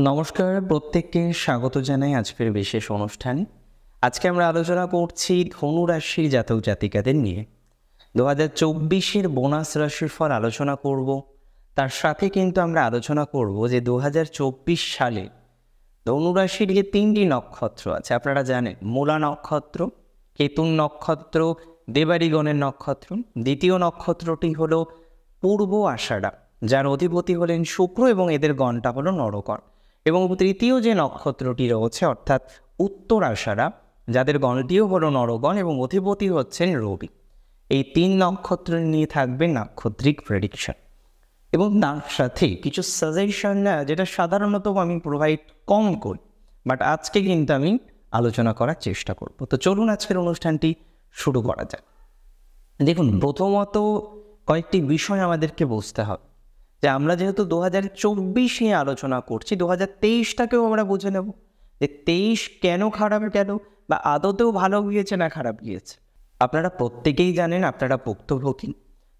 নমস্কার, প্রত্যেককে স্বাগত জানাই আজকের বিশেষ অনুষ্ঠানে। আজকে আমরা আলোচনা করছি ধনু রাশির জাতক জাতিকাদের নিয়ে 2024-এর বোনাস রাশির ফল আলোচনা করব। তার সাথে কিন্তু আমরা আলোচনা করব যে 2024 সালে ধনু রাশির যে 3টি নক্ষত্র আছে আপনারা জানেন, মূলা নক্ষত্র, কেতুন নক্ষত্র, দেবারিগণের নক্ষত্র। দ্বিতীয় নক্ষত্রটি হলো পূর্ব আষাঢ়া, যার অধিপতি হলেন শুক্র এবং এদের গণটা হলো নরকণ। এবং তৃতীয় যে নক্ষত্রটি রয়েছে অর্থাৎ উত্তর আষাঢ়া, যাদের গণটিও হলো নরগণ এবং অধিপতি হচ্ছেন রবি। এই 3 নক্ষত্র নিয়ে থাকবে নাক্ষত্রিক প্রেডিকশন এবং তার সাথে কিছু সাজেশন, যেটা সাধারণত আমি প্রোভাইড কম করি, বাট আজকে কিন্তু আমি আলোচনা করার চেষ্টা করব। তো চলুন আজকের অনুষ্ঠানটি শুরু করা যাক। দেখুন, প্রথমত কয়েকটি বিষয় আমাদেরকে বুঝতে হবে যে আমরা যেহেতু 2024 নিয়ে আলোচনা করছি, 2023টাকেও আমরা বুঝে নেব যে 23 কেন খারাপ গেল বা আদতেও ভালো গিয়েছে না খারাপ গিয়েছে। আপনারা প্রত্যেকেই জানেন, আপনারা ভুক্তভোগী,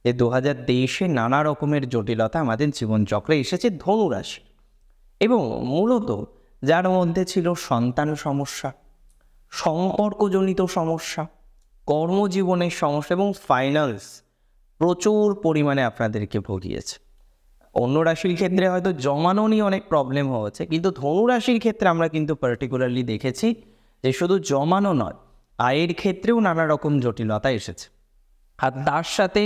যে 2023-এ নানা রকমের জটিলতা আমাদের জীবনচক্রে এসেছে ধনু রাশি, এবং মূলত যার মধ্যে ছিল সন্তান সমস্যা, সম্পর্কজনিত সমস্যা, কর্মজীবনের সমস্যা এবং ফাইন্যান্স প্রচুর পরিমাণে আপনাদেরকে ভুগিয়েছে। অন্য রাশির ক্ষেত্রে হয়তো জমানো নিয়ে অনেক প্রবলেম হয়েছে, কিন্তু ধনু রাশির ক্ষেত্রে আমরা কিন্তু পার্টিকুলারলি দেখেছি যে শুধু জমানো নয়, আয়ের ক্ষেত্রেও নানা রকম জটিলতা এসেছে। আর তার সাথে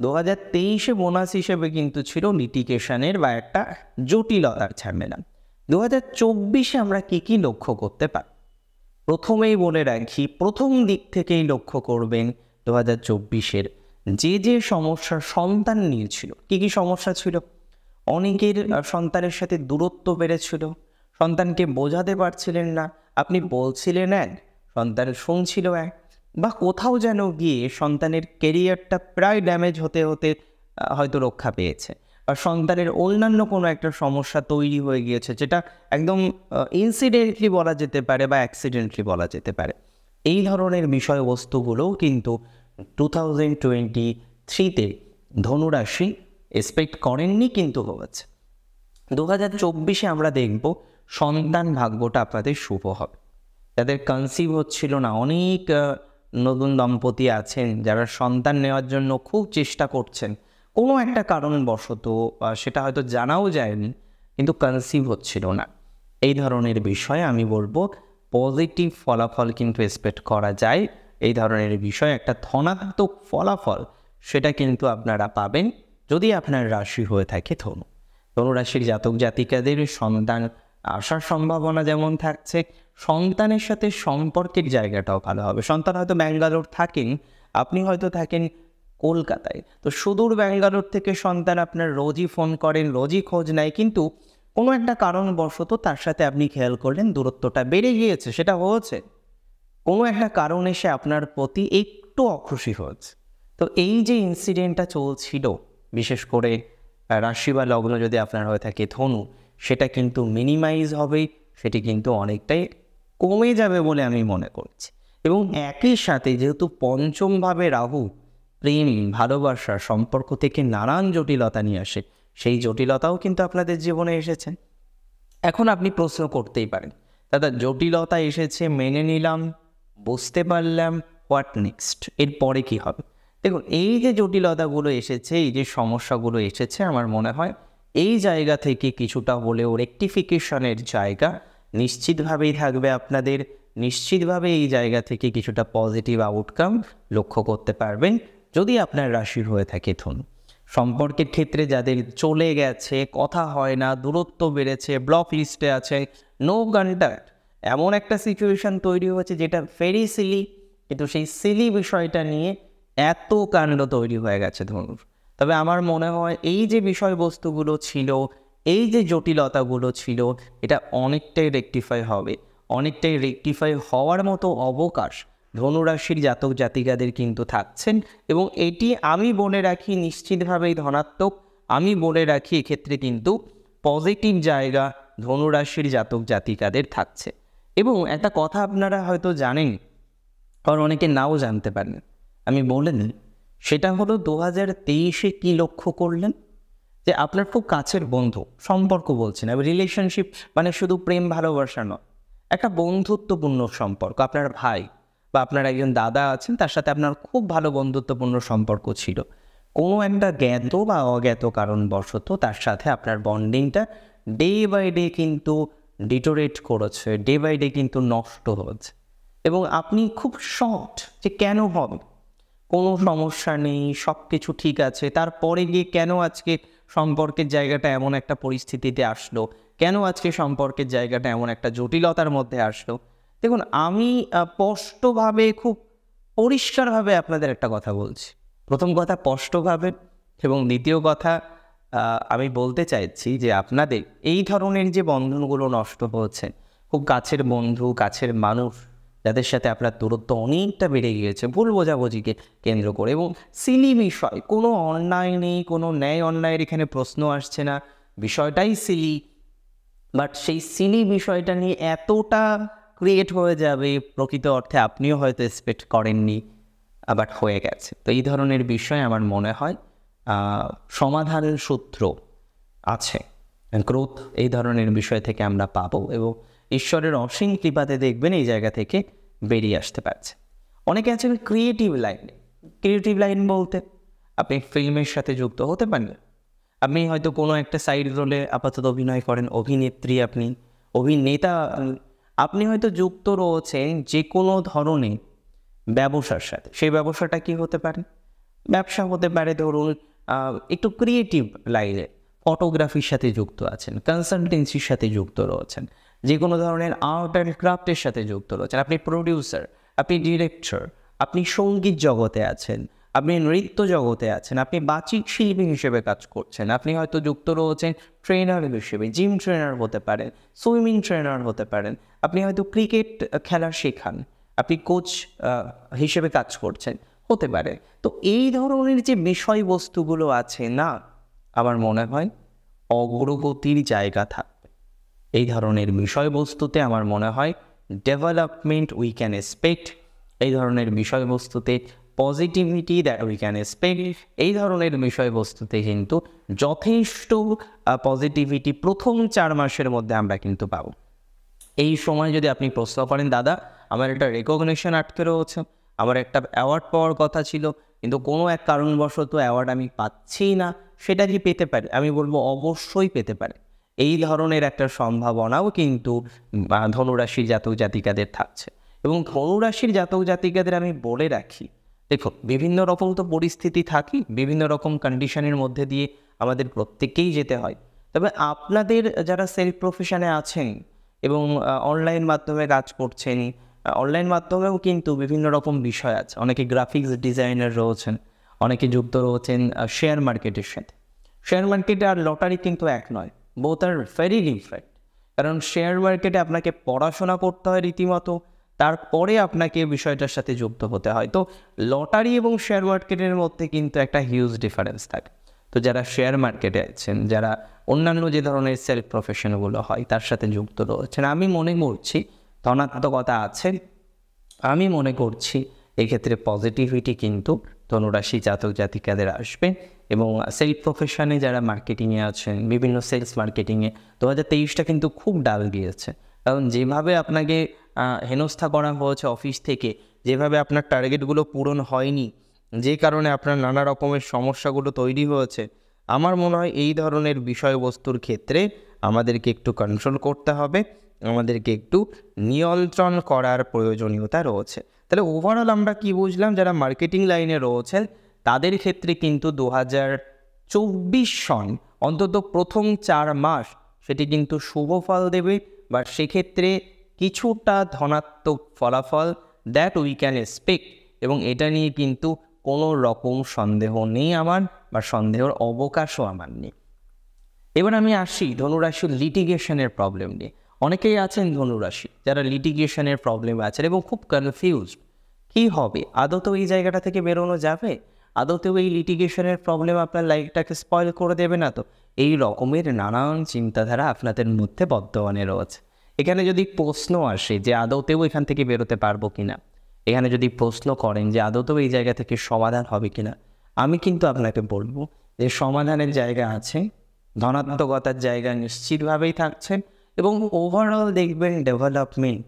2023-এ বোনাস হিসেবে কিন্তু ছিল লিটিগেশনের বা একটা জটিলতার ঝামেলা। 2024-এ আমরা কি লক্ষ্য করতে পারি? প্রথমেই বলে রাখি, প্রথম দিক থেকেই লক্ষ্য করবেন 2024-এর যে সমস্যা সন্তান নিয়ে ছিল। কি সমস্যা ছিল? অনেকের সন্তানের সাথে দূরত্ব বেড়েছিল, সন্তানকে বোঝাতে পারছিলেন না, আপনি বলছিলেন এক, সন্তান শুনছিল এক, বা কোথাও যেন গিয়ে সন্তানের কেরিয়ারটা প্রায় ড্যামেজ হতে হতে হয়তো রক্ষা পেয়েছে, বা সন্তানের অন্যান্য কোনো একটা সমস্যা তৈরি হয়ে গিয়েছে, যেটা একদম ইনসিডেন্টলি বলা যেতে পারে বা অ্যাক্সিডেন্টলি বলা যেতে পারে। এই ধরনের বিষয়বস্তুগুলোও কিন্তু 2023-তে ধনুরাশি এক্সপেক্ট করেননি, কিন্তু হয়েছে। 2024-এ আমরা দেখব সন্তান ভাগ্যটা আপনাদের শুভ হবে। যাদের কনসিভ হচ্ছিল না, অনেক নতুন দম্পতি আছেন যারা সন্তান নেওয়ার জন্য খুব চেষ্টা করছেন, কোনো একটা কারণবশত সেটা হয়তো জানাও যায়নি, কিন্তু কনসিভ হচ্ছিল না। এই ধরনের বিষয়ে আমি বলবো পজিটিভ ফলাফল কিন্তু এক্সপেক্ট করা যায়। এই ধরনের বিষয় একটা ধনাত্মক ফলাফল সেটা কিন্তু আপনারা পাবেন যদি আপনার রাশি হয়ে থাকে ধনু। ধনু রাশির জাতক জাতিকাদের সন্তান আসার সম্ভাবনা যেমন থাকছে, সন্তানের সাথে সম্পর্কের জায়গাটাও ভালো হবে। সন্তান হয়তো ব্যাঙ্গালোর থাকেন, আপনি হয়তো থাকেন কলকাতায়, তো সুদূর ব্যাঙ্গালোর থেকে সন্তান আপনার রোজই ফোন করেন, রোজই খোঁজ নেয়, কিন্তু কোনো একটা কারণবশত তার সাথে আপনি খেয়াল করলেন দূরত্বটা বেড়ে গিয়েছে, সেটা হয়েছে কোনো একটা কারণ এসে আপনার প্রতি একটু অখুশি হয়েছে। তো এই যে ইনসিডেন্টটা চলছিল, বিশেষ করে রাশি বা লগ্ন যদি আপনার হয়ে থাকে ধনু, সেটা কিন্তু মিনিমাইজ হবে, সেটি কিন্তু অনেকটাই কমে যাবে বলে আমি মনে করছি। এবং একই সাথে যেহেতু পঞ্চমভাবে রাহু প্রেম, ভালোবাসা, সম্পর্ক থেকে নানান জটিলতা নিয়ে আসে, সেই জটিলতাও কিন্তু আপনাদের জীবনে এসেছে। এখন আপনি প্রশ্ন করতেই পারেন, দাদা জটিলতা এসেছে, মেনে নিলাম, বুঝতে পারলাম, হোয়াট নেক্সট, এরপরে কি হবে? দেখুন, এই যে জটিলতাগুলো এসেছে, এই যে সমস্যাগুলো এসেছে, আমার মনে হয় এই জায়গা থেকে কিছুটা হলেও রেকটিফিকেশনের জায়গা নিশ্চিতভাবেই থাকবে আপনাদের। নিশ্চিতভাবে এই জায়গা থেকে কিছুটা পজিটিভ আউটকাম লক্ষ্য করতে পারবেন যদি আপনার রাশির হয়ে থাকে ধনু। সম্পর্কের ক্ষেত্রে যাদের চলে গেছে, কথা হয় না, দূরত্ব বেড়েছে, ব্লক লিস্টে আছে, নো কন্ট্যাক্ট, এমন একটা সিচুয়েশন তৈরি হয়েছে যেটা ভেরি সিলি, কিন্তু সেই সিলি বিষয়টা নিয়ে এত কাণ্ড তৈরি হয়ে গেছে ধনুর। তবে আমার মনে হয় এই যে বিষয়বস্তুগুলো ছিল, এই যে জটিলতাগুলো ছিল, এটা অনেকটাই রেকটিফাই হবে, অনেকটাই রেকটিফাই হওয়ার মতো অবকাশ ধনুরাশির জাতক জাতিকাদের কিন্তু থাকছেন। এবং এটি আমি বলে রাখি নিশ্চিতভাবেই ধনাত্মক, আমি বলে রাখি এক্ষেত্রে কিন্তু পজিটিভ জায়গা ধনুরাশির জাতক জাতিকাদের থাকছে। এবং একটা কথা আপনারা হয়তো জানেন, আর অনেকে নাও জানতে পারেন, আমি বলে নিই, সেটা হলো 2023-এ কী লক্ষ্য করলেন, যে আপনার খুব কাছের বন্ধু, সম্পর্ক বলছি না, রিলেশনশিপ মানে শুধু প্রেম ভালোবাসা নয়, একটা বন্ধুত্বপূর্ণ সম্পর্ক, আপনার ভাই বা আপনার একজন দাদা আছেন, তার সাথে আপনার খুব ভালো বন্ধুত্বপূর্ণ সম্পর্ক ছিল, কোনো একটা জ্ঞাত বা অজ্ঞাত কারণবশত তার সাথে আপনার বন্ডিংটা ডে বাই ডে কিন্তু ডিটোরেট করেছে, ডে বাই ডে কিন্তু নষ্ট হচ্ছে, এবং আপনি খুব শকড যে কেন হবে, কোনো সমস্যা নেই, সব কিছু ঠিক আছে, তারপরে গিয়ে কেন আজকে সম্পর্কের জায়গাটা এমন একটা পরিস্থিতিতে আসলো, কেন আজকে সম্পর্কের জায়গাটা এমন একটা জটিলতার মধ্যে আসলো। দেখুন, আমি স্পষ্টভাবে, খুব পরিষ্কারভাবে আপনাদের একটা কথা বলছি। প্রথম কথা স্পষ্টভাবে, এবং দ্বিতীয় কথা আমি বলতে চাইছি যে আপনাদের এই ধরনের যে বন্ধনগুলো নষ্ট হচ্ছে, খুব কাছের বন্ধু, কাছের মানুষ যাদের সাথে আপনার দূরত্ব অনেকটা বেড়ে গিয়েছে ভুল বোঝাবুঝিকে কেন্দ্র করে, এবং সিলি বিষয়, কোনো অন্যায় নেই, কোনো ন্যায় অন্যায়ের এখানে প্রশ্ন আসছে না, বিষয়টাই সিলি, বাট সেই সিলি বিষয়টা নিয়ে এতটা ক্রিয়েট হয়ে যাবে, প্রকৃত অর্থে আপনিও হয়তো এক্সপেক্ট করেননি, বাট হয়ে গেছে। তো এই ধরনের বিষয় আমার মনে হয় সমাধানের সূত্র আছে, গ্রোথ এই ধরনের বিষয় থেকে আমরা পাবো, এবং ঈশ্বরের অসীম কৃপাতে দেখবেন এই জায়গা থেকে বেরিয়ে আসতে পারছে। অনেকে আছেন ক্রিয়েটিভ লাইনে, ক্রিয়েটিভ লাইন বলতে আপনি ফিল্মের সাথে যুক্ত হতে পারেন, আপনি হয়তো কোনো একটা সাইড রোলে আপাতত অভিনয় করেন, অভিনেত্রী আপনি, অভিনেতা আপনি হয়তো যুক্ত রয়েছেন যে কোনো ধরনের ব্যবসার সাথে। সেই ব্যবসাটা কি হতে পারে? ব্যবসা হতে পারে, ধরুন একটু ক্রিয়েটিভ লাইনে ফটোগ্রাফির সাথে যুক্ত আছেন, কনসালটেন্সির সাথে যুক্ত রয়েছেন, যে কোনো ধরনের আর্ট অ্যান্ড ক্রাফটের সাথে যুক্ত রয়েছেন, আপনি প্রডিউসার, আপনি ডিরেক্টর, আপনি সঙ্গীত জগতে আছেন, আপনি নৃত্য জগতে আছেন, আপনি বাচিক শিল্পী হিসেবে কাজ করছেন, আপনি হয়তো যুক্ত রয়েছেন ট্রেনার হিসেবে, জিম ট্রেনার হতে পারেন, সুইমিং ট্রেনার হতে পারেন, আপনি হয়তো ক্রিকেট খেলা শেখান, আপনি কোচ হিসেবে কাজ করছেন, হতে পারে। তো এই ধরনের যে বিষয়বস্তুগুলো আছে না, আমার মনে হয় অগ্রগতির জায়গা থাকবে এই ধরনের বিষয়বস্তুতে। আমার মনে হয় ডেভেলপমেন্ট উই ক্যান এক্সপেক্ট, এই ধরনের বিষয়বস্তুতে positivity that we can expect, এই ধরনের বিষয়বস্তুতে কিন্তু যথেষ্ট পজিটিভিটি প্রথম 4 মাসের মধ্যে আমরা কিন্তু পাবো। এই সময় যদি আপনি প্রশ্ন করেন, দাদা আমার একটা রেকগনিশন আটকে রয়েছে, আমার একটা অ্যাওয়ার্ড পাওয়ার কথা ছিল, কিন্তু কোনো এক কারণবশত অ্যাওয়ার্ড আমি পাচ্ছি না, সেটা কি পেতে পারে? আমি বলবো অবশ্যই পেতে পারে। এই ধরনের একটা সম্ভাবনাও কিন্তু ধনুরাশির জাতক জাতিকাদের থাকছে। এবং ধনুরাশির জাতক জাতিকাদের আমি বলে রাখি, দেখুন বিভিন্ন রকম তো পরিস্থিতি থাকি, বিভিন্ন রকম কন্ডিশনের মধ্যে দিয়ে আমাদের প্রত্যেককেই যেতে হয়। তবে আপনাদের যারা সেলফ প্রফেশনে আছেন এবং অনলাইন মাধ্যমে কাজ করছেন, অনলাইন মাধ্যমেও কিন্তু বিভিন্ন রকম বিষয় আছে। অনেকে গ্রাফিক্স ডিজাইনার রয়েছেন, অনেকে যুক্ত রয়েছেন শেয়ার মার্কেটের সাথে। শেয়ার মার্কেটে আর লটারি কিন্তু এক নয়, বোথ আর ভেরি ডিফারেন্ট। কারণ শেয়ার মার্কেটে আপনাকে পড়াশোনা করতে হয় রীতিমতো, তারপরে আপনাকে বিষয়টার সাথে যুক্ত হতে হয়। তো লটারি এবং শেয়ার মার্কেটের মধ্যে কিন্তু একটা হিউজ ডিফারেন্স থাকে। তো যারা শেয়ার মার্কেটে আছেন, যারা অন্যান্য যে ধরনের সেলফ প্রফেশনগুলো হয় তার সাথে যুক্ত রয়েছেন, আমি মনে করছি ধনাত্মকতা আছে, আমি মনে করছি এক্ষেত্রে পজিটিভিটি কিন্তু ধনুরাশি জাতক জাতিকাদের আসবে। এবং সেলফ প্রফেশনে যারা মার্কেটিংয়ে আছেন, বিভিন্ন সেলস মার্কেটিংয়ে 2023টা কিন্তু খুব ডাল গিয়েছে। কারণ যেভাবে আপনাকে হেনস্থা করা হয়েছে অফিস থেকে, যেভাবে আপনার টার্গেটগুলো পূরণ হয়নি, যে কারণে আপনার নানা রকমের সমস্যাগুলো তৈরি হয়েছে, আমার মনে হয় এই ধরনের বিষয়বস্তুর ক্ষেত্রে আমাদেরকে একটু কন্ট্রোল করতে হবে, আমাদেরকে একটু নিয়ন্ত্রণ করার প্রয়োজনীয়তা রয়েছে। তাহলে ওভারঅল আমরা কি বুঝলাম? যারা মার্কেটিং লাইনে রয়েছেন তাদের ক্ষেত্রে কিন্তু 2024 সন অন্তত প্রথম 4 মাস সেটি কিন্তু শুভ ফল দেবে, বা সেক্ষেত্রে কিছুটা ধনাত্মক ফলাফল দ্যাট উই ক্যান এক্সপেক্ট, এবং এটা নিয়ে কিন্তু কোনো রকম সন্দেহ নেই আমার, বা সন্দেহের অবকাশও আমার নেই। এবার আমি আসি ধনুরাশির লিটিগেশনের প্রবলেম নিয়ে। অনেকেই আছেন ধনুরাশি যারা লিটিগেশনের প্রবলেম আছেন এবং খুব কনফিউজড, কী হবে, আদতেও এই জায়গাটা থেকে বেরোনো যাবে, আদতেও এই লিটিগেশনের প্রবলেম আপনার লাইফটাকে স্পয়েল করে দেবে না তো? এই রকমের নানান চিন্তাধারা আপনাদের মধ্যে বর্তমানে রয়েছে। এখানে যদি প্রশ্ন আসে যে আদতেও এখান থেকে বেরোতে পারবো কিনা, এখানে যদি প্রশ্ন করেন যে আদতেও এই জায়গা থেকে সমাধান হবে কিনা, আমি কিন্তু আপনাকে বলবো যে সমাধানের জায়গা আছে, ধনাত্মকতার জায়গা নিশ্চিতভাবেই থাকছে, এবং ওভারঅল দেখবেন ডেভেলপমেন্ট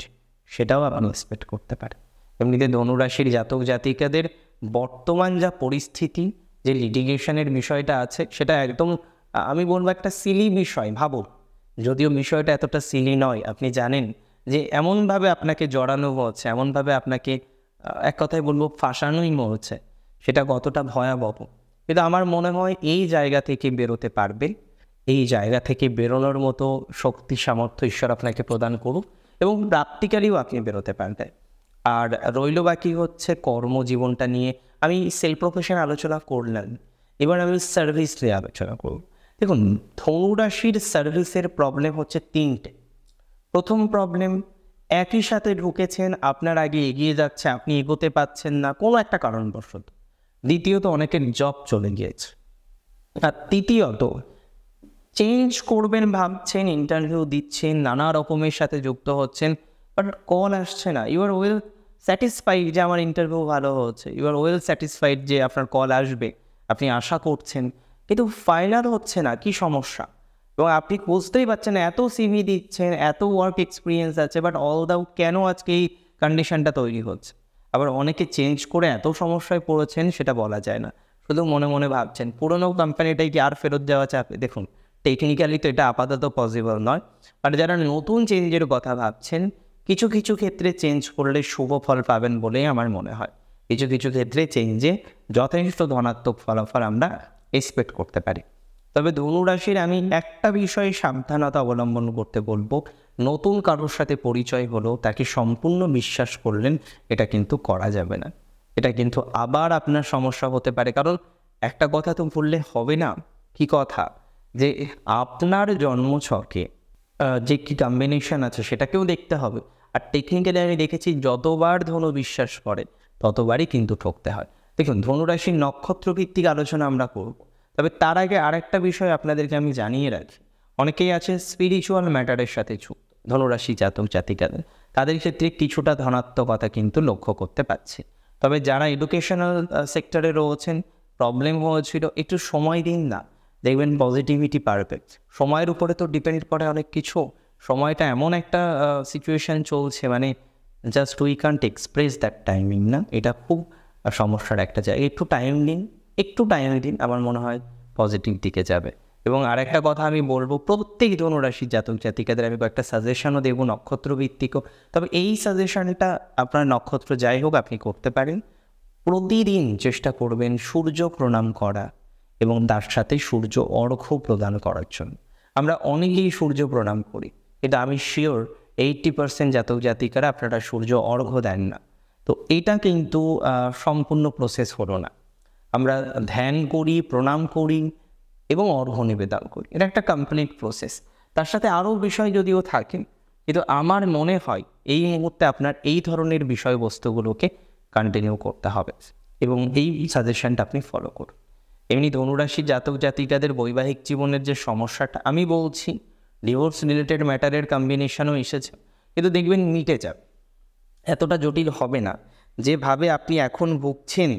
সেটাও আপনি এক্সপেক্ট করতে পারেন। এমনিতে ধনুরাশির জাতক জাতিকাদের বর্তমান যা পরিস্থিতি, যে লিটিগেশনের বিষয়টা আছে, সেটা একদম আমি বলবো একটা সিলি বিষয়। ভাবুন, যদিও বিষয়টা এতটা সিলি নয়, আপনি জানেন যে এমনভাবে আপনাকে জড়ানো হচ্ছে, এমনভাবে আপনাকে এক কথায় বলবো ফাঁসানোই হচ্ছে, সেটা কতটা ভয়াবহ। কিন্তু আমার মনে হয় এই জায়গা থেকে বেরোতে পারবে, এই জায়গা থেকে বেরোনোর মতো শক্তি সামর্থ্য ঈশ্বর আপনাকে প্রদান করুক, এবং প্র্যাকটিক্যালিও আপনি বেরোতে পারবেন। আর রইল বাকি হচ্ছে কর্মজীবনটা নিয়ে। আমি সেলফ প্রফেশন আলোচনা করলাম, এবার আমি সার্ভিস নিয়ে আলোচনা করব। দেখুন, ধনুরাশির সার্ভিসের প্রবলেম হচ্ছে তিনটে। প্রথম প্রবলেম, একই সাথে ঢুকেছেন, আপনার আগে এগিয়ে যাচ্ছে, আপনি এগোতে পারছেন না কোনো একটা কারণবশত। দ্বিতীয়ত, অনেকের জব চলে গিয়েছে। আর তৃতীয়ত, চেঞ্জ করবেন ভাবছেন, ইন্টারভিউ দিচ্ছেন, নানা রকমের সাথে যুক্ত হচ্ছেন, বাট কল আসছে না। ইউ আর ওয়েল স্যাটিসফাইড যে আমার ইন্টারভিউ ভালো হচ্ছে, ইউ আর ওয়েল স্যাটিসফাইড যে আপনার কল আসবে, আপনি আশা করছেন, কিন্তু ফাইনাল হচ্ছে না। কি সমস্যা? এবং আপনি বুঝতেই পারছেন না, এত সিভি দিচ্ছেন, এত ওয়ার্ক এক্সপিরিয়েন্স আছে, বাট অল দাউ কেন আজকে এই কন্ডিশনটা তৈরি হচ্ছে? আবার অনেকে চেঞ্জ করে এত সমস্যায় পড়েছেন, সেটা বলা যায় না। শুধু মনে মনে ভাবছেন পুরোনো কোম্পানিটাই কি আর ফেরত যাওয়া চাপে? দেখুন, টেকনিক্যালি তো এটা আপাতত পসিবল নয়, আর যারা নতুন চেঞ্জের কথা ভাবছেন, কিছু কিছু ক্ষেত্রে চেঞ্জ করলে শুভ ফল পাবেন বলেই আমার মনে হয়। কিছু কিছু ক্ষেত্রে চেঞ্জে যথেষ্ট ধনাত্মক ফলাফল আমরা এক্সপেক্ট করতে পারি। তবে ধনুরাশির আমি একটা বিষয়ে সাবধানতা অবলম্বন করতে বলবো, নতুন কারোর সাথে পরিচয় হলো তাকে সম্পূর্ণ বিশ্বাস করলেন, এটা কিন্তু করা যাবে না। এটা কিন্তু আবার আপনার সমস্যা হতে পারে, কারণ একটা কথা তো বললে হবে না। কি কথা? যে আপনার জন্মছকে যে কি কম্বিনেশন আছে সেটাকেও দেখতে হবে। আর টেকনিক্যালি আমি দেখেছি, যতবার ধনু বিশ্বাস করে ততবারই কিন্তু ঠকতে হয়। দেখুন, ধনুরাশির নক্ষত্রভিত্তিক আলোচনা আমরা করব, তবে তার আগে আরেকটা বিষয় আপনাদেরকে আমি জানিয়ে রাখি। অনেকেই আছে স্পিরিচুয়াল ম্যাটারের সাথে যুক্ত ধনুরাশি জাতক জাতিকাদের, তাদের ক্ষেত্রে কিছুটা ধনাত্মকতা কিন্তু লক্ষ্য করতে পারছি। তবে যারা এডুকেশনাল সেক্টরে রয়েছেন, প্রবলেম হয়েছিল, একটু সময় দিন না, দেখবেন পজিটিভিটি পারবে। সময়ের উপরে তো ডিপেন্ড করে অনেক কিছু। সময়টা এমন একটা সিচুয়েশান চলছে, মানে just we can't express that timing না, এটা খুব সমস্যার একটা জায়গা। একটু টাইম দিন, একটু টাইম দিন, আমার মনে হয় পজিটিভ দিকে যাবে। এবং আরেকটা কথা আমি বলবো, প্রত্যেক ধনুরাশির জাতক জাতিকাদের আমি কয়েকটা সাজেশনও দেবো নক্ষত্রভিত্তিকও। তবে এই সাজেশনটা আপনার নক্ষত্র যাই হোক আপনি করতে পারেন। প্রতিদিন চেষ্টা করবেন সূর্য প্রণাম করা এবং তার সাথে সূর্য অর্ঘ্য প্রদান করার জন্য। আমরা অনেকেই সূর্য প্রণাম করি, কিন্তু আমি শিওর 80% জাতক জাতিকারা আপনারা সূর্য অর্ঘ্য দেন না। তো এটা কিন্তু সম্পূর্ণ প্রসেস হলো না। আমরা ধ্যান করি, প্রণাম করি এবং অর্ঘ্য নিবেদন করি, এটা একটা কমপ্লিট প্রসেস। তার সাথে আরও বিষয় যদিও থাকে, কিন্তু আমার মনে হয় এই মুহূর্তে আপনার এই ধরনের বিষয়বস্তুগুলোকে কন্টিনিউ করতে হবে এবং এই সাজেশনটা আপনি ফলো করুন। এমনি ধনুরাশি জাতক জাতিকাদের বৈবাহিক জীবনের যে সমস্যাটা আমি বলছি, ডিভোর্স রিলেটেড ম্যাটারের কম্বিনেশনও এসেছে, কিন্তু দেখবেন মিটে যাবে, এতটা জটিল হবে না। যেভাবে আপনি এখন ভুগছেন,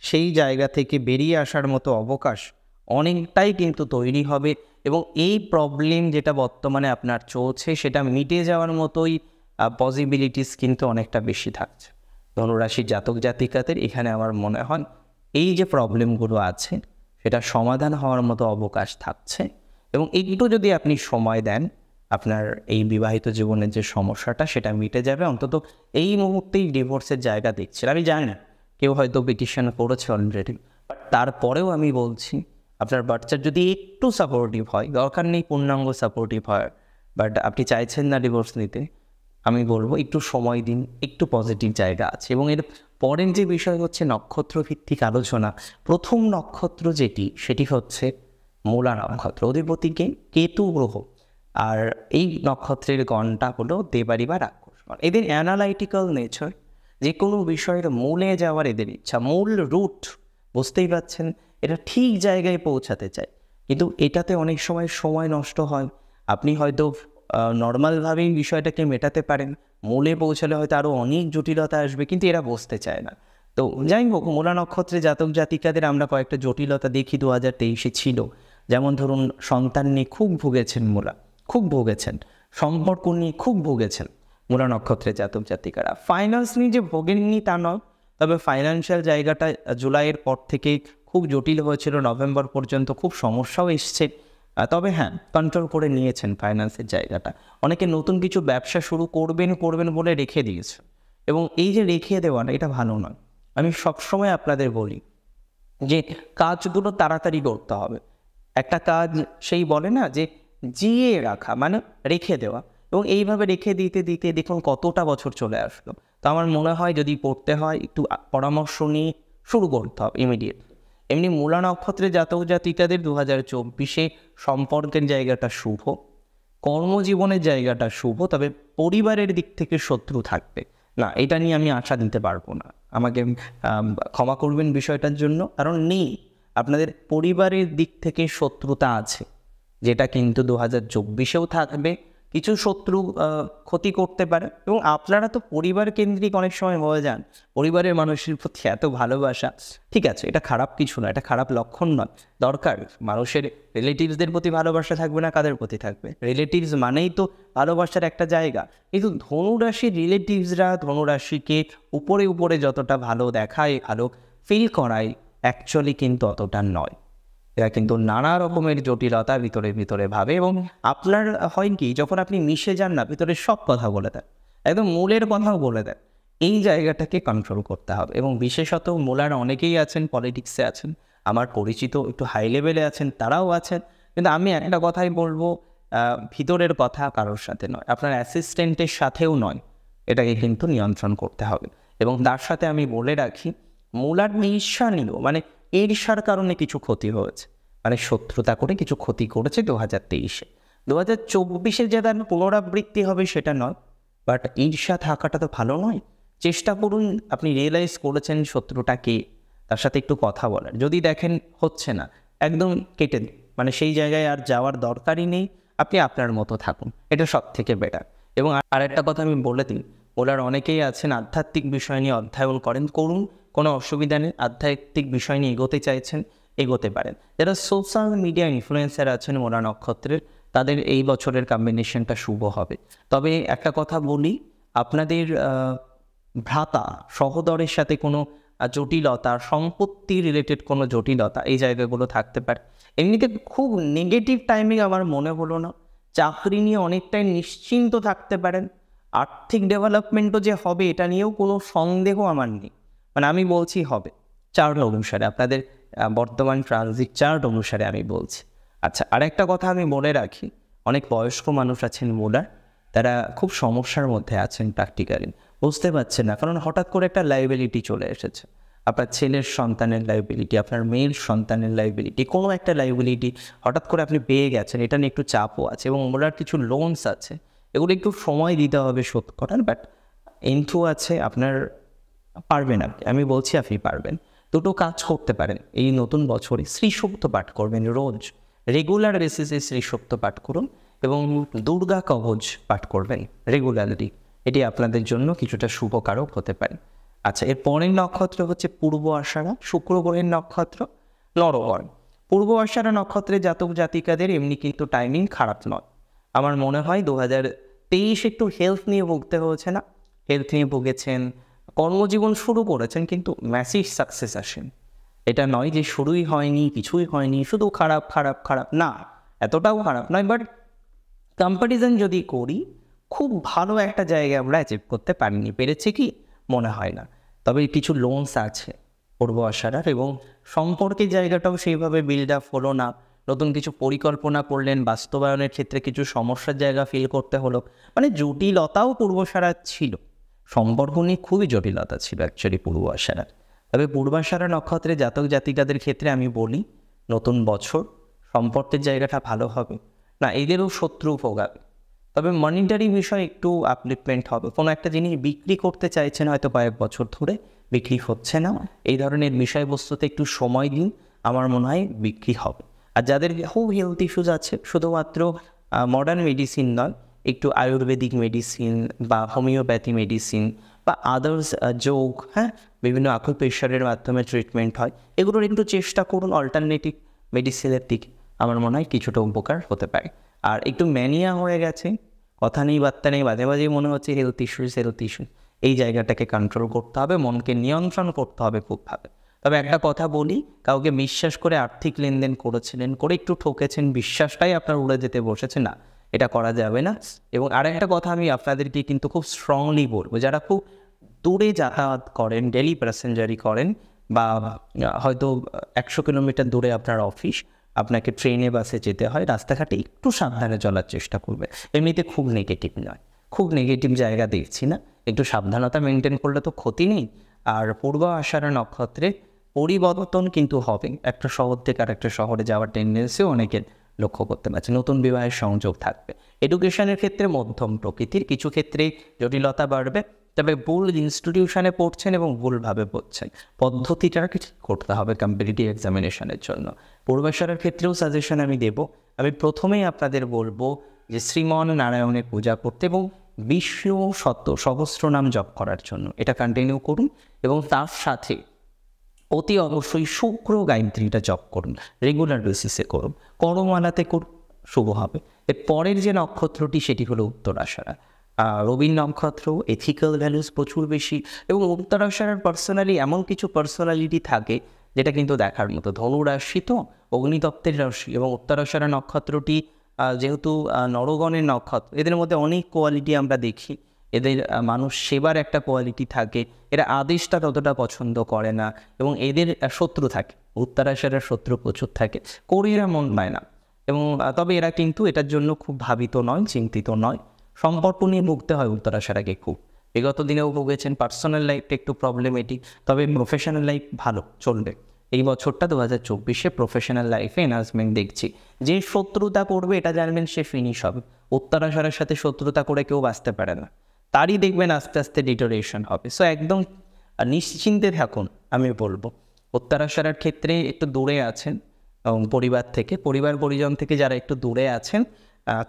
সেই জায়গা থেকে বেরিয়ে আসার মতো অবকাশ অনেকটাই কিন্তু তৈরি হবে, এবং এই প্রবলেম যেটা বর্তমানে আপনার চলছে সেটা মিটে যাওয়ার মতোই পসিবিলিটিস কিন্তু অনেকটা বেশি থাকছে। ধনুরাশির জাতক জাতিকাদের এখানে আমার মনে হয় এই যে প্রবলেমগুলো আছে সেটা সমাধান হওয়ার মতো অবকাশ থাকছে, এবং একটু যদি আপনি সময় দেন, আপনার এই বিবাহিত জীবনের যে সমস্যাটা সেটা মিটে যাবে। অন্তত এই মুহূর্তেই ডিভোর্সের জায়গা দেখছেন, আমি জানি না কেউ হয়তো পিটিশন করেছে অলরেডি, বাট তারপরেও আমি বলছি আপনার বাচ্চার যদি একটু সাপোর্টিভ হয়, দরকার নেই পূর্ণাঙ্গ সাপোর্টিভ হয়, বাট আপনি চাইছেন না ডিভোর্স নিতে, আমি বলবো একটু সময় দিন, একটু পজিটিভ জায়গা আছে। এবং এর পরের যে বিষয় হচ্ছে নক্ষত্র ভিত্তিক আলোচনা। প্রথম নক্ষত্র যেটি, সেটি হচ্ছে মূলা নক্ষত্র, অধিপতিকে কেতু গ্রহ, আর এই নক্ষত্রের গণটা হলো দেবারি বা রাক্ষস। এদের অ্যানালাইটিক্যাল নেচার, যে কোনো বিষয়ের মূলে যাওয়ার এদের ইচ্ছা, মূল রুট, বুঝতেই পারছেন, এটা ঠিক জায়গায় পৌঁছাতে চায়, কিন্তু এটাতে অনেক সময় নষ্ট হয়। আপনি হয়তো নর্মালভাবেই বিষয়টাকে মেটাতে পারেন, মূলে পৌঁছালে হয়তো আরও অনেক জটিলতা আসবে, কিন্তু এরা বসতে চায় না। তো যাই হোক, মূলা নক্ষত্রে জাতক জাতিকাদের আমরা কয়েকটা জটিলতা দেখি 2023-এ ছিল, যেমন ধরুন সন্তান নিয়ে খুব ভুগেছেন মূলা, খুব ভুগেছেন, সম্পর্ক নিয়ে খুব ভুগেছেন মূলা নক্ষত্রের জাতক জাতিকারা। ফাইন্যান্স নিয়ে যে ভোগেননি তা নয়, তবে ফাইন্যান্সিয়াল জায়গাটা জুলাইয়ের পর থেকে খুব জটিল হয়েছিল, নভেম্বর পর্যন্ত খুব সমস্যাও এসছে। তবে হ্যাঁ, কন্ট্রোল করে নিয়েছেন ফাইন্যান্সের জায়গাটা। অনেকে নতুন কিছু ব্যবসা শুরু করবেন বলে রেখে দিয়েছে, এবং এই যে রেখে দেওয়াটা এটা ভালো নয়। আমি সবসময় আপনাদের বলি যে কাজগুলো তাড়াতাড়ি করতে হবে। একটা কাজ সেই বলে না যে জিয়ে রাখা, মানে রেখে দেওয়া, এবং এইভাবে রেখে দিতে দিতে দেখুন কতটা বছর চলে আসলো। তো আমার মনে হয় যদি পড়তে হয় একটু পরামর্শ নিয়ে শুরু করতে হবে ইমিডিয়েট। এমনি মূলা নক্ষত্রের জাতক জাতিকাদের 2024-এ সম্পর্কের জায়গাটা শুভ, কর্মজীবনের জায়গাটা শুভ, তবে পরিবারের দিক থেকে শত্রু থাকবে না, এটা নিয়ে আমি আশা দিতে পারবো না। আমাকে ক্ষমা করবেন বিষয়টার জন্য, কারণ নেই, আপনাদের পরিবারের দিক থেকে শত্রুতা আছে, যেটা কিন্তু 2024-এও থাকবে। কিছু শত্রু ক্ষতি করতে পারে, এবং আপনারা তো পরিবার কেন্দ্রিক অনেক সময় হয়ে যান, পরিবারের মানুষের প্রতি এত ভালোবাসা, ঠিক আছে, এটা খারাপ কিছু না, এটা খারাপ লক্ষণ নয়। দরকার মানুষের রিলেটিভসদের প্রতি ভালোবাসা থাকবে না, কাদের প্রতি থাকবে? রিলেটিভস মানেই তো ভালোবাসার একটা জায়গা। কিন্তু ধনুরাশির রিলেটিভসরা ধনুরাশিকে উপরে উপরে যতটা ভালো দেখায়, ভালো ফিল করায়, অ্যাকচুয়ালি কিন্তু অতটা নয়। এরা কিন্তু নানা রকমের জটিলতা ভিতরে ভাবে, এবং আপনার হয় কি, যখন আপনি মিশে যান না, ভিতরে সব কথা বলে দেন, একদম মূলের কথাও বলে দেন। এই জায়গাটাকে কন্ট্রোল করতে হবে। এবং বিশেষত মূলার অনেকেই আছেন পলিটিক্সে আছেন, আমার পরিচিত একটু হাই লেভেলে আছেন, তারাও আছেন। কিন্তু আমি একটা কথাই বলবো, ভিতরের কথা কারোর সাথে নয়, আপনার অ্যাসিস্ট্যান্টের সাথেও নয়, এটাকে কিন্তু নিয়ন্ত্রণ করতে হবে। এবং তার সাথে আমি বলে রাখি, মূলার ঈর্ষা নিল, মানে ঈর্ষার কারণে কিছু ক্ষতি হয়েছে, মানে শত্রুতা করে কিছু ক্ষতি করেছে 2023-এ। 2024-এ যে তার পুনরাবৃত্তি হবে সেটা নয়, বাট ঈর্ষা থাকাটা তো ভালো নয়। চেষ্টা করুন, আপনি রিয়েলাইজ করেছেন শত্রুটা কে, তার সাথে একটু কথা বলার। যদি দেখেন হচ্ছে না, একদম কেটে দিন, মানে সেই জায়গায় আর যাওয়ার দরকারই নেই, আপনি আপনার মতো থাকুন, এটা সব থেকে বেটার। এবং আর একটা কথা আমি বলে দিই, ওনার অনেকেই আছেন আধ্যাত্মিক বিষয় নিয়ে অধ্যয়ন করুন, কোনো অসুবিধা নেই। আধ্যাত্মিক বিষয় নিয়ে এগোতে চাইছেন, এগোতে পারেন। যারা সোশ্যাল মিডিয়া ইনফ্লুয়েন্সার আছেন মূলা নক্ষত্রের, তাদের এই বছরের কম্বিনেশনটা শুভ হবে। তবে একটা কথা বলি, আপনাদের ভ্রাতা সহোদরের সাথে কোনো জটিলতা, সম্পত্তি রিলেটেড কোনো জটিলতা, এই জায়গাগুলো থাকতে পারে। এমনিতে খুব নেগেটিভ টাইমিং আমার মনে হলো না। চাকরি নিয়ে অনেকটাই নিশ্চিন্ত থাকতে পারেন। আর্থিক ডেভেলপমেন্টও যে হবে এটা নিয়েও কোনো সন্দেহ আমার নেই, মানে আমি বলছি হবে, চার্ট অনুসারে, আপনাদের বর্তমান ট্রানজিট চার্ট অনুসারে আমি বলছি। আচ্ছা, আরেকটা কথা আমি বলে রাখি, অনেক বয়স্ক মানুষ আছেন মূলার, তারা খুব সমস্যার মধ্যে আছেন, প্র্যাকটিক্যালি বুঝতে পারছেন না, কারণ হঠাৎ করে একটা লাইবিলিটি চলে এসেছে। আপনার ছেলের সন্তানের লাইবিলিটি, আপনার মেয়ের সন্তানের লাইবিলিটি, কোনো একটা লাইবিলিটি হঠাৎ করে আপনি পেয়ে গেছেন, এটা নিয়ে একটু চাপও আছে, এবং মূলার কিছু লোনস আছে, এগুলো একটু সময় দিতে হবে শোধ করার, বাট এন্থু আছে, আপনার পারবেন, আমি বলছি আপনি পারবেন। দুটো কাজ করতে পারেন এই নতুন বছরে, শ্রী সূক্ত পাঠ করবেন রোজ, রেগুলার বেসিসে শ্রী সূক্ত পাঠ করুন, এবং দুর্গা কবচ পাঠ করবেন রেগুলারলি, এটি আপনাদের জন্য কিছুটা শুভকারক হতে পারে। আচ্ছা, এর পরের নক্ষত্র হচ্ছে পূর্ব আষাঢ়া, শুক্র গ্রহের নক্ষত্র, নরবর। পূর্ব আষাঢ়া নক্ষত্রের জাতক জাতিকাদের এমনি কিন্তু টাইমিং খারাপ নয়। আমার মনে হয় 2023 একটু হেলথ নিয়ে ভুগতে হয়েছে না, হেলথ নিয়ে ভুগেছেন, কর্মজীবন শুরু করেছেন, কিন্তু ম্যাসিভ সাকসেস আসেন। এটা নয় যে শুরুই হয়নি, কিছুই হয়নি, শুধু খারাপ খারাপ খারাপ, না, এতটাও খারাপ নয়। বাট কম্প্যারিজন যদি করি, খুব ভালো একটা জায়গায় আমরা অ্যাচিভ করতে পারিনি, পেরেছি কি মনে হয় না। তবে কিছু লোনস আছে পূর্ব আষাঢ়ার, এবং সম্পর্কের জায়গাটাও সেইভাবে বিল্ড আপ হলো না। নতুন কিছু পরিকল্পনা করলেন, বাস্তবায়নের ক্ষেত্রে কিছু সমস্যার জায়গা ফিল করতে হলো, মানে জটিলতাও পূর্ব আষাঢ়ার ছিল, সম্পর্ক নিয়ে খুবই জটিলতা ছিল অ্যাকচুয়ালি পূর্ব আষাঢ়ার। তবে পূর্ব আষাঢ়া নক্ষত্রে জাতক জাতিকাদের ক্ষেত্রে আমি বলি, নতুন বছর সম্পর্কের জায়গাটা ভালো হবে না, এদেরও শত্রু ভোগাবে। তবে মনিটারি বিষয় একটু আপলিফমেন্ট হবে, কোনো একটা জিনিস বিক্রি করতে চাইছেন হয়তো কয়েক বছর ধরে, বিক্রি হচ্ছে না, এই ধরনের বিষয়বস্তুতে একটু সময় দিন, আমার মনে হয় বিক্রি হবে। আর যাদের খুব হেলথ ইস্যুজ আছে, শুধুমাত্র মডার্ন মেডিসিন নয়, একটু আয়ুর্বেদিক মেডিসিন বা হোমিওপ্যাথি মেডিসিন বা আদার্স যোগ, হ্যাঁ, বিভিন্ন আকুপ্রেশারের মাধ্যমে ট্রিটমেন্ট হয়, এগুলোর একটু চেষ্টা করুন অল্টারনেটিভ মেডিসিনের দিকে, আমার মনে হয় কিছুটা উপকার হতে পারে। আর একটু ম্যানিয়া হয়ে গেছে, কথা নেই বার্তা নেই, মাঝে মাঝেই মনে হচ্ছে হেলথ ইস্যুস, এই জায়গাটাকে কন্ট্রোল করতে হবে, মনকে নিয়ন্ত্রণ করতে হবে খুবভাবে। তবে একটা কথা বলি, কাউকে বিশ্বাস করে আর্থিক লেনদেন করেছিলেন, করে একটু ঠকেছেন, বিশ্বাসটাই আপনার উড়ে যেতে বসেছে, না, এটা করা যাবে না। এবং আরেকটা কথা আমি আপনাদেরকে কিন্তু খুব স্ট্রংলি বলবো, যারা খুব দূরে যাতায়াত করেন, ডেলি প্যাসেঞ্জারি করেন, বা হয়তো 100 কিলোমিটার দূরে আপনার অফিস, আপনাকে ট্রেনে বাসে যেতে হয়, রাস্তাঘাটে একটু সাবধানে চলার চেষ্টা করবে। এমনিতে খুব নেগেটিভ নয়, খুব নেগেটিভ জায়গা দেখছি না, একটু সাবধানতা মেনটেন করলে তো ক্ষতি নেই। আর পূর্ব আষাঢ়া নক্ষত্রে পরিবর্তন কিন্তু হবে, একটা শহর থেকে আর একটা শহরে যাওয়ার টেন্ডেন্সিও অনেকের লক্ষ্য করতে পারছে, নতুন বিবাহের সংযোগ থাকবে। এডুকেশনের ক্ষেত্রে মধ্যম প্রকৃতির, কিছু ক্ষেত্রে জটিলতা বাড়বে, তবে ভুল ইনস্টিটিউশনে পড়ছেন এবং ভুলভাবে পড়ছেন, পদ্ধতিটা ঠিক করতে হবে কম্পিটিটিভ এক্সামিনেশনের জন্য। পূর্বাষাঢ়ার ক্ষেত্রেও সাজেশন আমি দেব। আমি প্রথমেই আপনাদের বলবো যে শ্রীমন নারায়ণের পূজা করতে এবং বিষ্ণু সহস্রনাম জপ করার জন্য, এটা কন্টিনিউ করুন। এবং তার সাথে অতি অবশ্যই শুক্র গায়ত্রীটা জপ করুন, রেগুলার বেসিসে করুন, করমালাতে করুন, শুভ হবে। এর পরের যে নক্ষত্রটি সেটি হলো উত্তরাষাঢ়া। রবির নক্ষত্র, এথিক্যাল ভ্যালুস প্রচুর বেশি, এবং উত্তরাষাঢ়ার পার্সোনালি এমন কিছু পার্সোনালিটি থাকে যেটা কিন্তু দেখার মতো। ধনুরাশি তো অগ্নিতত্ত্বের রাশি, এবং উত্তরাষাঢ়া নক্ষত্রটি যেহেতু নরগণের নক্ষত্র, এদের মধ্যে অনেক কোয়ালিটি আমরা দেখি। এদের মানুষ সেবার একটা কোয়ালিটি থাকে, এরা আদেশটা ততটা পছন্দ করে না, এবং এদের শত্রু থাকে, উত্তরাষাঢ়ার শত্রু প্রচুর থাকে, করে এরা মন পায় না। এবং তবে এরা কিন্তু এটার জন্য খুব ভাবিত নয়, চিন্তিত নয়। সম্পর্ক নিয়ে ভুগতে হয় উত্তরাষাঢ়াকে খুব, বিগত দিনেও ভুগেছেন। পার্সোনাল লাইফটা একটু প্রবলেমেটিক, তবে প্রফেশনাল লাইফ ভালো চলবে। এই বছরটা 2024-এ প্রফেশনাল লাইফে এনহান্সমেন্ট দেখছি। যে শত্রুতা করবে এটা জানবেন সে ফিনিশ হবে। উত্তরাষাঢ়ার সাথে শত্রুতা করে কেউ বাঁচতে পারে না, তারই দেখবেন আস্তে আস্তে ডিটোরেশন হবে। সো একদম নিশ্চিন্তে থাকুন আমি বলবো। উত্তরাষাঢ়ার ক্ষেত্রে একটু দূরে আছেন পরিবার থেকে, পরিবার পরিজন থেকে যারা একটু দূরে আছেন,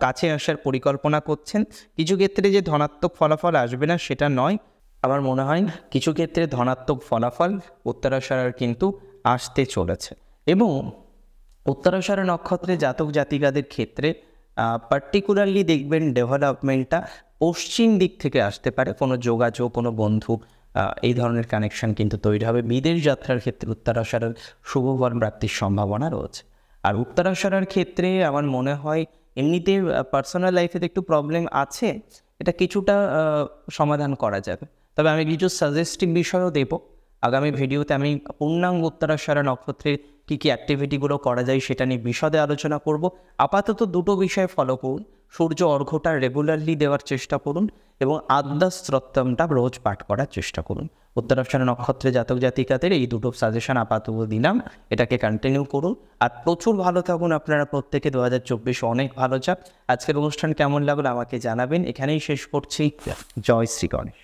কাছে আসার পরিকল্পনা করছেন। কিছু ক্ষেত্রে যে ধনাত্মক ফলাফল আসবে না সেটা নয়, আমার মনে হয় কিছু ক্ষেত্রে ধনাত্মক ফলাফল উত্তরাষাঢ়ার কিন্তু আসতে চলেছে। এবং উত্তরাষাঢ়া নক্ষত্রে জাতক জাতিকাদের ক্ষেত্রে পার্টিকুলারলি দেখবেন ডেভেলপমেন্টটা পশ্চিম দিক থেকে আসতে পারে, কোনো যোগাযোগ, কোনো বন্ধু, এই ধরনের কানেকশন কিন্তু তৈরি হবে। বিদেশ যাত্রার ক্ষেত্রে উত্তরাষাঢ়ার শুভফল প্রাপ্তির সম্ভাবনা রয়েছে। আর উত্তরাষাঢ়ার ক্ষেত্রে আমার মনে হয় এমনিতে পার্সোনাল লাইফে একটু প্রবলেম আছে, এটা কিছুটা সমাধান করা যাবে। তবে আমি কিছু সাজেস্টিভ বিষয়ও দেবো আগামী ভিডিওতে। আমি পূর্ণাঙ্গ উত্তরাষাঢ়া নক্ষত্রের কী কী অ্যাক্টিভিটিগুলো করা যায় সেটা নিয়ে বিশদে আলোচনা করব। আপাতত দুটো বিষয় ফলো করুন, সূর্য অর্ঘ্যটা রেগুলারলি দেওয়ার চেষ্টা করুন, এবং আদ্যা স্তোত্রমটা রোজ পাঠ করার চেষ্টা করুন। উত্তরাষাঢ়া নক্ষত্রে জাতক জাতিকাদের এই দুটো সাজেশন আপাতত দিলাম, এটাকে কন্টিনিউ করুন। আর প্রচুর ভালো থাকুন আপনারা প্রত্যেকে। 2024 অনেক ভালো যাক। আজকের অনুষ্ঠান কেমন লাগলো আমাকে জানাবেন। এখানেই শেষ করছি। জয় শ্রী গণেশ।